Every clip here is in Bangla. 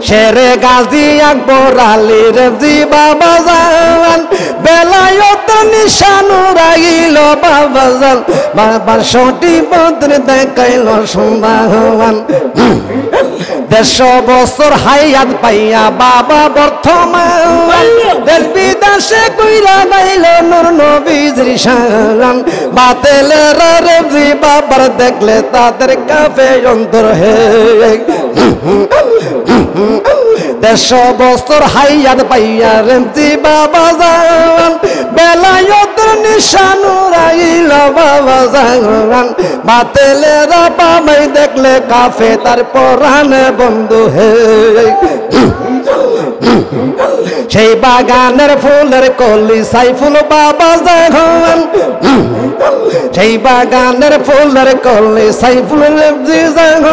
শেরে গাজী আকবর আলী রেজি বাবা জান বেলায়ত নিশানুরাইল বাবা জান বাবা সটি বদ্র দেখাইল সুন্দরবান 150 বছর হায়াত পাইয়া বাবা বর্তমান দেশ বিদেশে কইরা গাইল নূর নবীর শান বাতিলের রেজি বাবার দেখলে তাদের কাফে অন্তর হে 150 বছর হায়াত পাইয়া রেজি বাবা জান বেলায়ত নিশানুরাইল বাবা জান বাতিলের বাবাই দেখলে কাফে তার পরাণে বন্ধু হে সেই বাগানের ফুলের কলি সাইফুল বাবা জান সেই বাগানের ফুলের কলি সাইফুল জান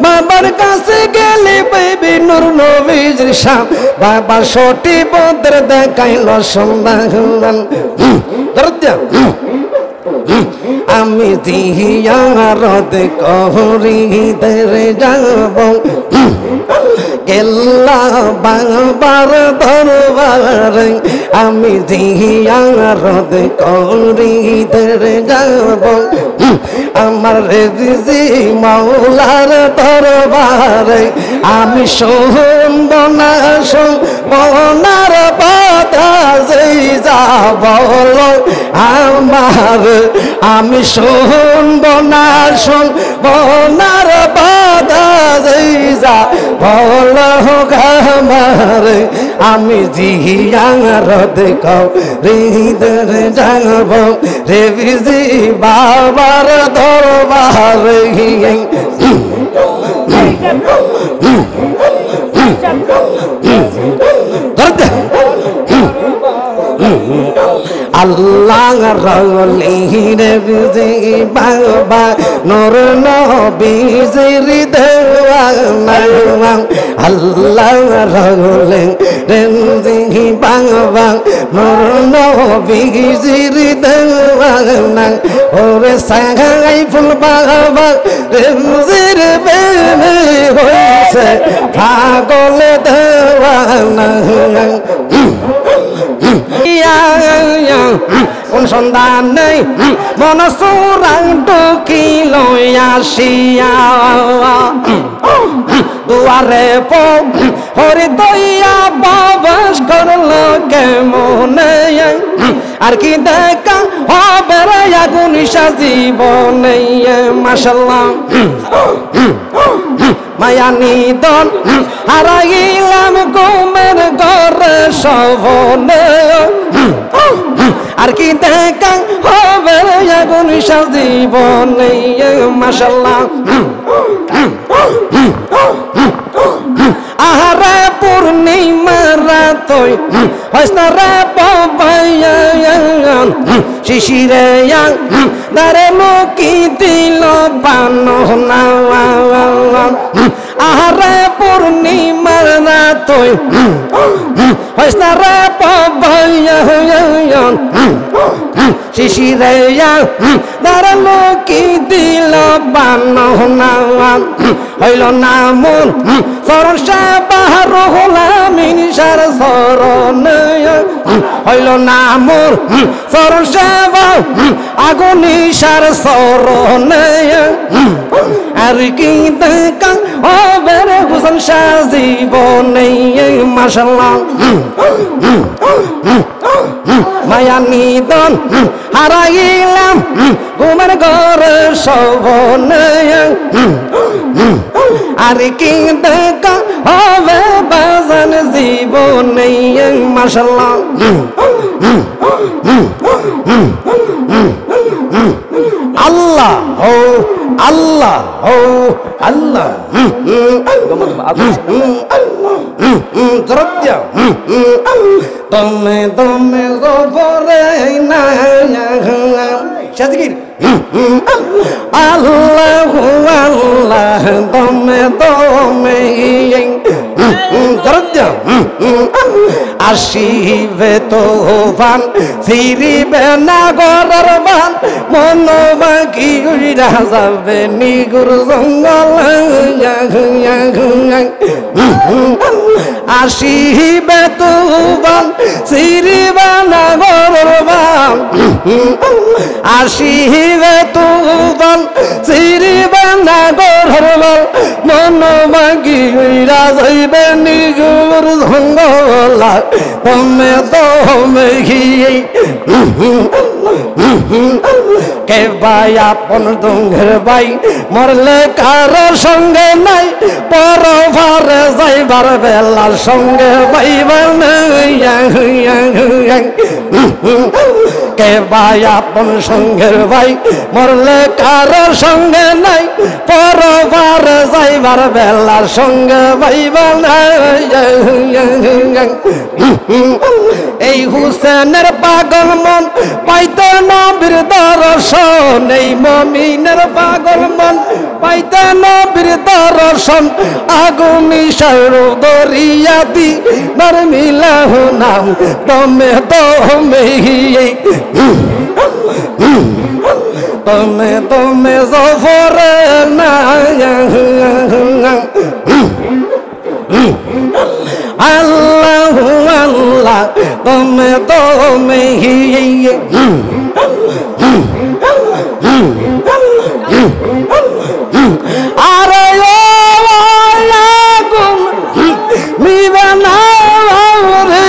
বাবার কাছে গেলে পাইবি নূর নবীর শান বাবা সটি বদ্র দেখাইল সুন্দরবান আমি জিয়ারত করিতে যাব কেল্লা বাবার দরবারে আমি জিয়ারত করিতে যাব আমার রেজি মাওলার দরবারে আমি শুনব না শুনবনার কথা যেই যাব আমার আমি শুনব না শুনবনার কথা যেই যাব আমার আমি জিয়ারত করিতে যাব রেজি বাবার দরবারে আল্লাহ রলির বাবা নূর নবীর দেওয়ানা আল্লাহ রলির বাবা নূর নবীর দেওয়ানা ওরে সাইফুল বাবা রেজির বেনে হইছে পাগল দেওয়ানা কোন সন্ধান নেই মন সুরাং টুকি লইয়াসিয়া দুয়ারে হরি দইয়া বাবাস করল কেমনে আর কি দেখা হবে রে আগুন জীবনে মাশাআল্লাহ মায়ানি দন হারাইলাম ঘুমের ঘরে শোভনে আর কি দেখা হবে আগুন জীবনে মাশাআল্লাহ আহারে পূর্ণিমা রাতই হইসনা রে বাবায়া শিশিরে দারে মুকি দিল বানো না আহারে পূর্ণিমা রাতই হইসনা রে বাবায়া শিশিরে দারে মুকি দিল বানো না হইল না মন সরসা বাহার হলাম ইনসার সরণ হইল না মোর সরসা আগুন ইনসার সরণ আর কি দেখা হবে রে হুসেন শাহ জীবনে মাশাআল্লাহ মায়া নিদন হারাইলাম ঘুমের ঘরে শোভনে আর কি দেখা হবে বাজান জীবনে মাশাআল্লাহ আল্লাহ হো আল্লাহ হো আল্লাহ তুমি তুমি গোবরে না শাজগির আল্লাহ আল্লাহ তুমি তুমি আসিবে তোফান ফিরিবে না ঘরের বান মন বাকি উড়া যাবে নিগুর জঙ্গল আসিবে তোফান ফিরিবে না ঘরের বান আসিবে তোফান ফিরিবে না ঘরের বান মন বাকি উড়া যাইবে নিগুর জঙ্গল তুমি কে ভাই আপন দুঙ্গের ভাই মরলে কারো সঙ্গে নাই পরভারে যাইবার বেলার সঙ্গে পাইবার কে ভাই আপন সঙ্গের ভাই মরলে কারো সঙ্গে নাই পরভারে যাইবার বেলার সঙ্গে পাইবার এই হুসেনের পাগল মন পাইতে নবীর দর্শন এই মুমিনের পাগল মন পাইতে নবীর দর্শন আগুনি সরু দরিয়াতি নরমিলাহ নাম তুমি তুমি জফরে না আল্লাহ আল্লাহ তুমি আরে গুণ মিবে না রে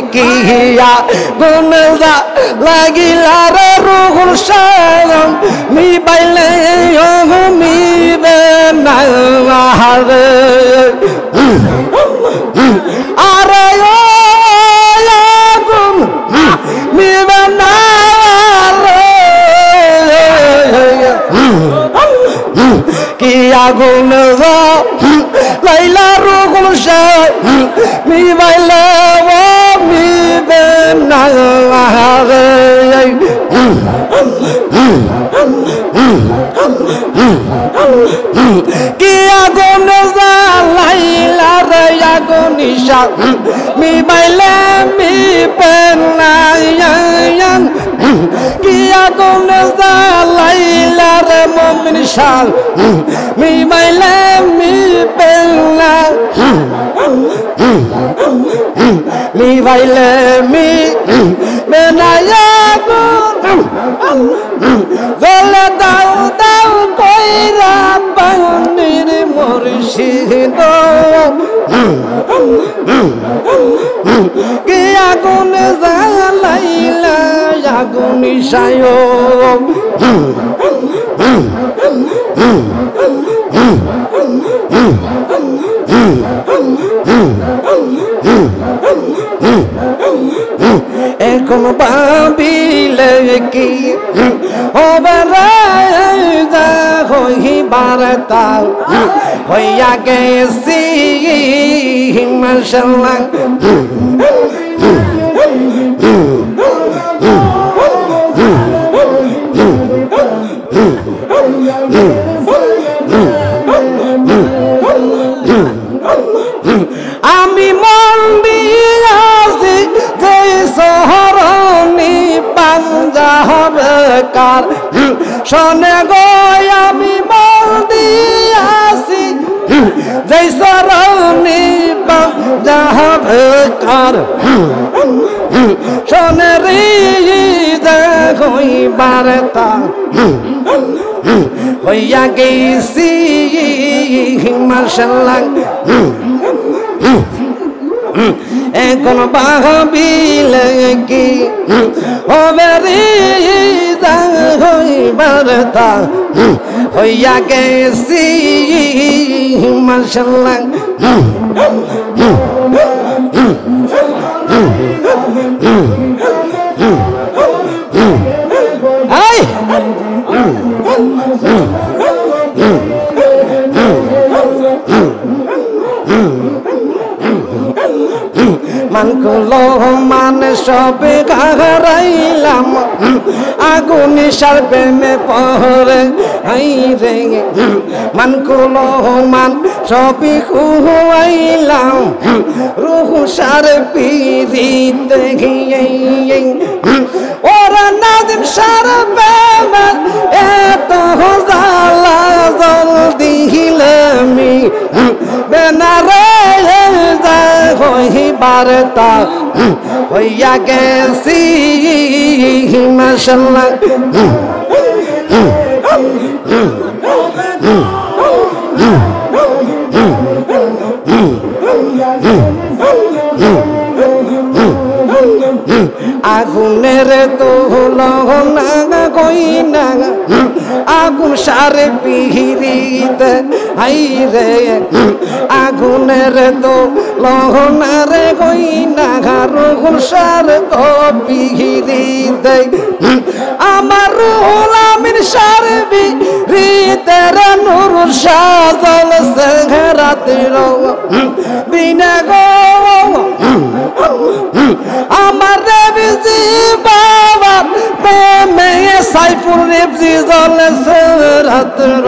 কিয়া গুণ লাগিলা রে রুহুল সালাম মি বাইলে মিবে না রে আরে গুণ মিবে না কি আগুন লাইলা রুগুল মি বাইলা মিবে না কি আগুন লাইলা রে আগুন মি বাইলা মিবে না কি আগুন লাইলা রে মুমিন শাল মি বাইলা মিবে না মি বাইলা বেনায়া গলে দাও দাও কইরা বাউনির মুর্শিদ কি আগুন জ্বালাইলা আগুন সায় এখন ভাবিলে কি হবে হইবার তাল হইয়া গেছি মাশাআল্লাহ আমি মন দিয়াছি যে শহরনি পাঞ্জাবে কার শোনে গো আমি মন দিয়াছি যে শহরনি পাঞ্জাবে কার শোনে রে দেখই বার্তা হইয়া গেছি মাশাআল্লাহ এখন ভাবিলে কি হবে রে হইবার তা হইয়া গেছি মাশাআল্লাহ মানকুলো মান সবে হারাইলাম আগুনি সার প্রেমে পরে হাই রে মানকুলো মান সবে খুয়াইলাম রুহ সার পিরিতে গিয়ে ওরা নাদিম সার প্রেমে এত জালা জল দিলামি বেনারে হইবারতা হইয়া গেছি মাশাআল্লাহ আগুনের তুলনা কইনা আগুন সারে পিহিরিতে হাই রে আগুনের তুলনা রে কইনা রুহুল সার তো পিহিরিতে আমার রুহুল আমিন সার পিহিরিতে নূর সাজল সেহরাতির বিনা গো আমার রেবজি বাবা প্রেমে সাইফুর রেবজি জলে সেরাতর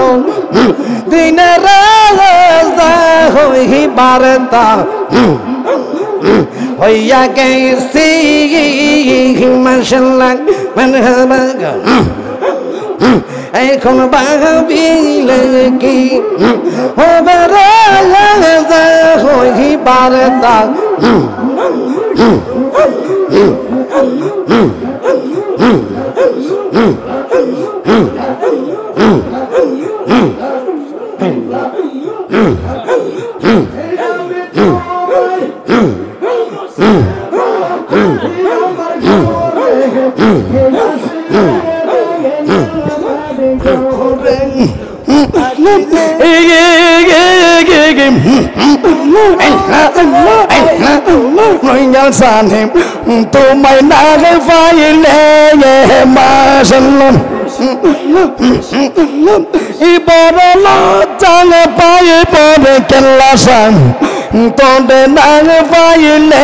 দিনে রাজা হই বারতা হইয়া গেছি মাশাআল্লাহ মারহাবা এখন ভাবিলে কি হবে রাজা হই বারতা Sanem tu mai nage faile masallam iborolo chale paye pore kellasan tonde nage faile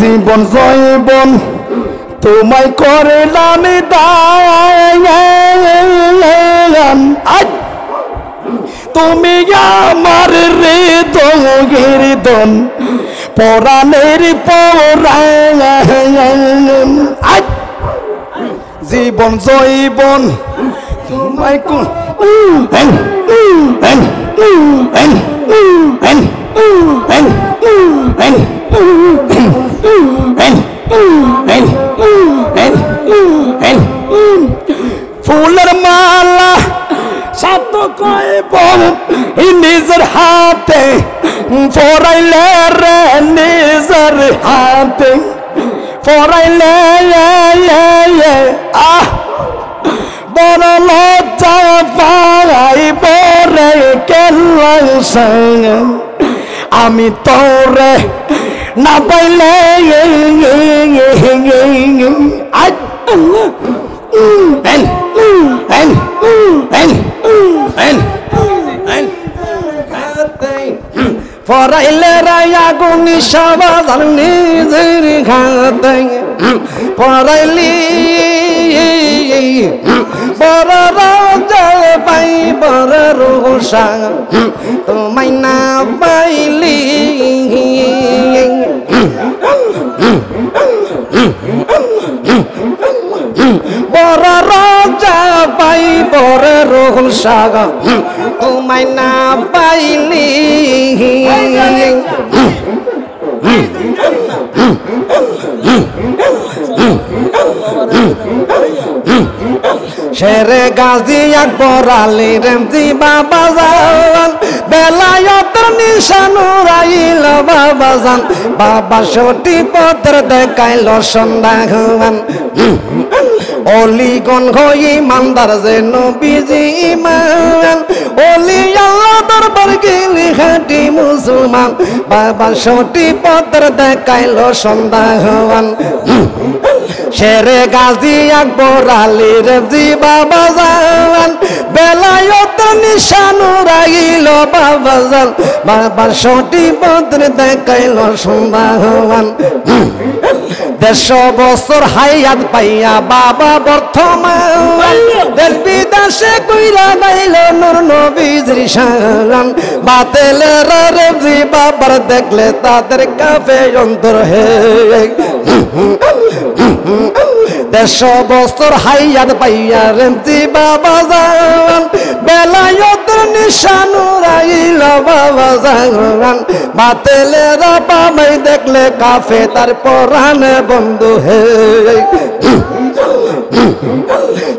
জীবন জয়বন তোমায় করলাম দান তুমি আমার হৃদয়ের দন পরাণের পরাণ জীবন জয়বন তোমায় ফুলের মালা সাত কয়বন নিজের হাতে পরাইলে রে নিজের হাতে পরাইলে বড় লজ্জা পাই পরে কেন আমি তোরে না পাইলে পরাইলে রায়াগুনি সবাদার নিজের ঘাতে পরাইলি বড় রাজা পাই বড় রোষা তোমায় না পাইলি বড় রাজা পাই বড় রোষা তোমায় না পাইলি শেরে গাজী আকবর আলী রেমজি বাবা জান বেলায়তের নিশানুরাইল বাবা জান বাবা সটি পথের দেখাইল সন্ধান অলিগণ হই ইমানদার যে নবীজি ইমান অলি আল্লাহ দরবার গেলি খাঁটি মুসলমান বাবা সটি পথের দেখাইল সন্ধান শেরে গাজী আকবর আলী রেজি বাবা জান বেলায়তের নিশানুরাইল বাবা জান বাবা সটি পথের দেখাইল সন্ধান 150 বছর হায়াত পাইয়া বাবা বর্তমান দেশ বিদেশে কইরা গাইল নূর নবীজির শান বাতিলের রেজি বাবার দেখলে তাদের কাঁপে অন্তর হে 150 বছর হায়াত পাইয়া রেজি বাবা জান বেলায়তের নিশানুরাইল বাবা জান বাতিলের বাবাই দেখলে কাঁপে তার পরাণে বন্ধু হে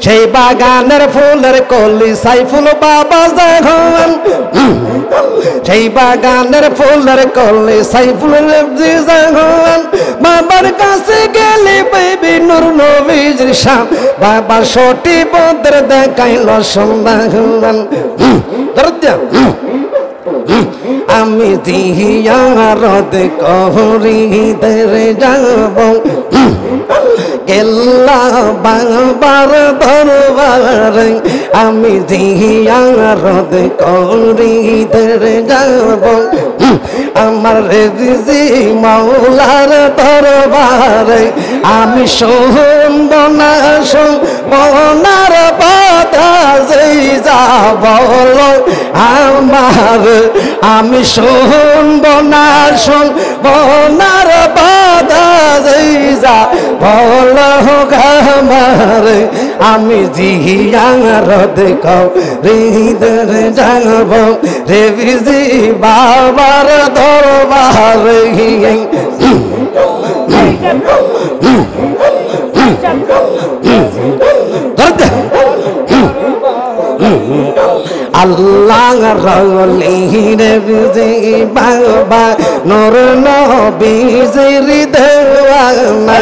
সেই বাগানের ফুলের কলি সাইফুল বাবা জান সেই বাগানের ফুলের কলি সাইফুল জান বাবার কাছে গেলে পাইবি নূর নবীজির শান বাবা সটি পথের দেখাইল সন্ধান আমি জিয়ারত করিদের যাব কেল্লা বাবার দরবারে আমি জিয়ারত করিদের যাব আমার রেজি মাওলার দরবারে আমি শুনব না শুনবনার কথা যেই যাব আমার আমি শুনব না শুনবনার কথা যেই যাব আমার আমি জিয়ারত করিদের যাব রে বিজি বাবার দরবারে আল্লাহ রলিরে বিজি বাবা নূর নবীজির দেওয়ানা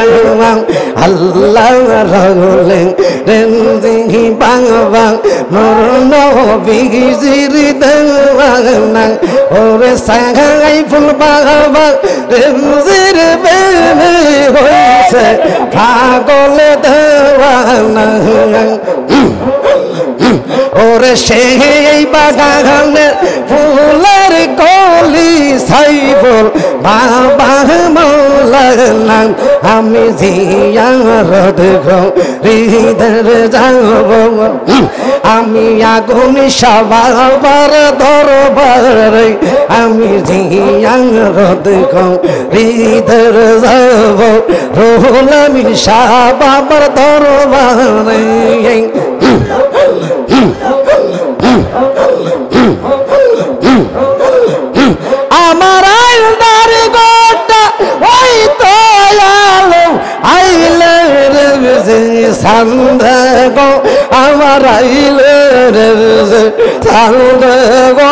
আল্লাহ রলিরে বিজি বাবা নূর নবীজির দেওয়ানা ওরে সাইফুল বাবা রেজির প্রেমে হইছে পাগল দেওয়ানা ওরে সেই বাগানের ফুলের কলি সাইফুল বাবা মৌলার নাম আমি জিয়ারত করিদের যাব আমি আগুন সবার দরবারে আমি জিয়ারত করিদের যাব রুহুল আমিন শাহ বাবার দরবারে আমার আইলার গোটা ওই তো আলো আইলে রে সান্দে গো আমার আইলে রে সান্দে গো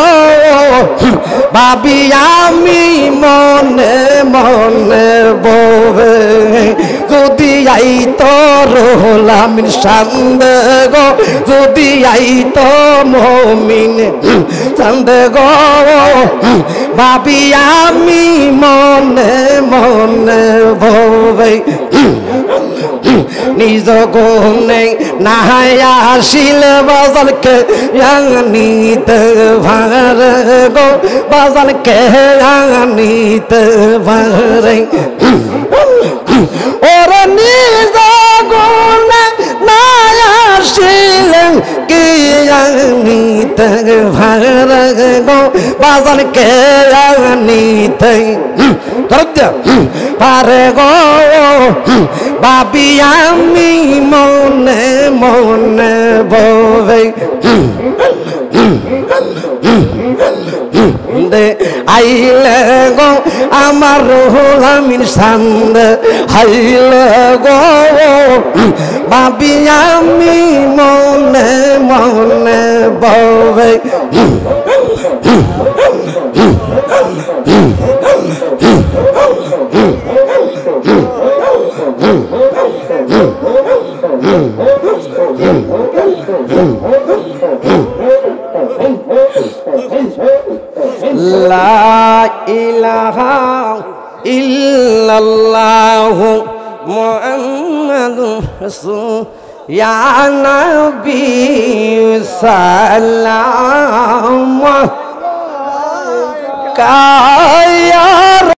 ভাবি আমি মনে মনে ববে যদি আই তো রুহুল আমিন সান্দে গো যদি আই তো মুমিন সান্দে গো ভাবি আমি মনে মনে ভবে নিজ গুণে নাহাই আসিল বাজারকে নিতে ভারে গো বাজারকে নিতে ভারে ওর নিজ গুণে না আসিল কি নিতে ভারে গো বাজারকে নিতে পারে গো ভাবি আমি মনে মনে ভবে আইলে গো আমার রুহুল আমিন সান্দ আইলে গো ভাবি আমি মনে মনে ভবে লা ইলাহা ইল্লাল্লাহু মুহাম্মাদুর রাসূল ইয়া নবী সাল্লাম আলাইকা।